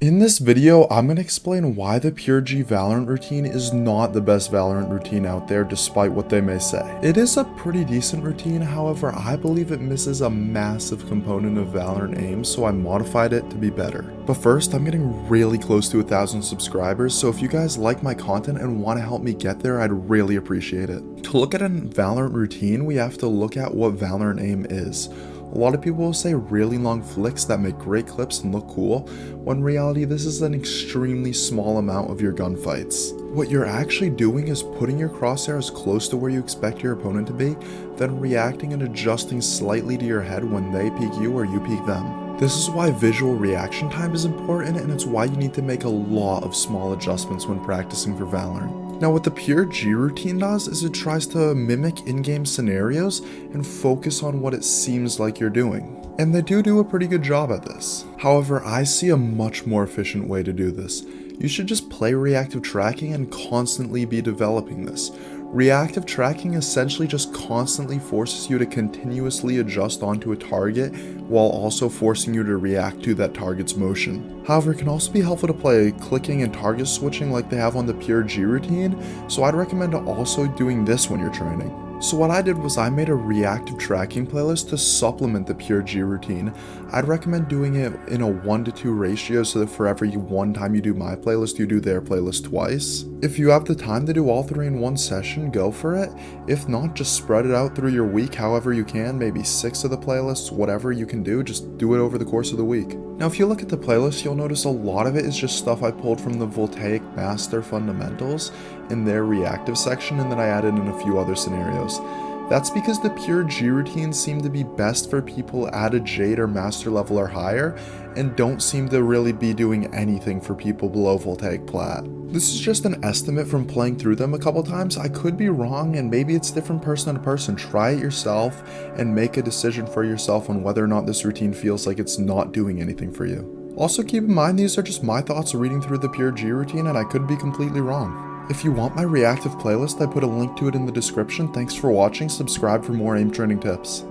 In this video, I'm going to explain why the Pure G Valorant routine is not the best Valorant routine out there despite what they may say. It is a pretty decent routine, however, I believe it misses a massive component of Valorant aim, so I modified it to be better. But first, I'm getting really close to 1,000 subscribers, so if you guys like my content and want to help me get there, I'd really appreciate it. To look at a Valorant routine, we have to look at what Valorant aim is. A lot of people will say really long flicks that make great clips and look cool, when in reality this is an extremely small amount of your gunfights. What you're actually doing is putting your crosshairs close to where you expect your opponent to be, then reacting and adjusting slightly to your head when they peek you or you peek them. This is why visual reaction time is important, and it's why you need to make a lot of small adjustments when practicing for Valorant. Now what the Pure G routine does is it tries to mimic in-game scenarios and focus on what it seems like you're doing. And they do a pretty good job at this. However, I see a much more efficient way to do this. You should just play reactive tracking and constantly be developing this. Reactive tracking essentially just constantly forces you to continuously adjust onto a target while also forcing you to react to that target's motion. However, it can also be helpful to play clicking and target switching like they have on the Pure G routine, so I'd recommend also doing this when you're training. So what I did was I made a reactive tracking playlist to supplement the Pure G routine. I'd recommend doing it in a 1:2 ratio so that for every one time you do my playlist, you do their playlist twice. If you have the time to do all three in one session, go for it. If not, just spread it out through your week however you can, maybe 6 of the playlists, whatever you can do, just do it over the course of the week. Now if you look at the playlist, you'll notice a lot of it is just stuff I pulled from the Voltaic Master Fundamentals in their reactive section, and then I added in a few other scenarios. That's because the Pure G routines seem to be best for people at a Jade or Master level or higher, and don't seem to really be doing anything for people below Voltaic Plat. This is just an estimate from playing through them a couple times. I could be wrong, and maybe it's different person to person. Try it yourself and make a decision for yourself on whether or not this routine feels like it's not doing anything for you. Also keep in mind these are just my thoughts reading through the Pure G routine, and I could be completely wrong. If you want my reactive playlist, I put a link to it in the description. Thanks for watching, subscribe for more aim training tips.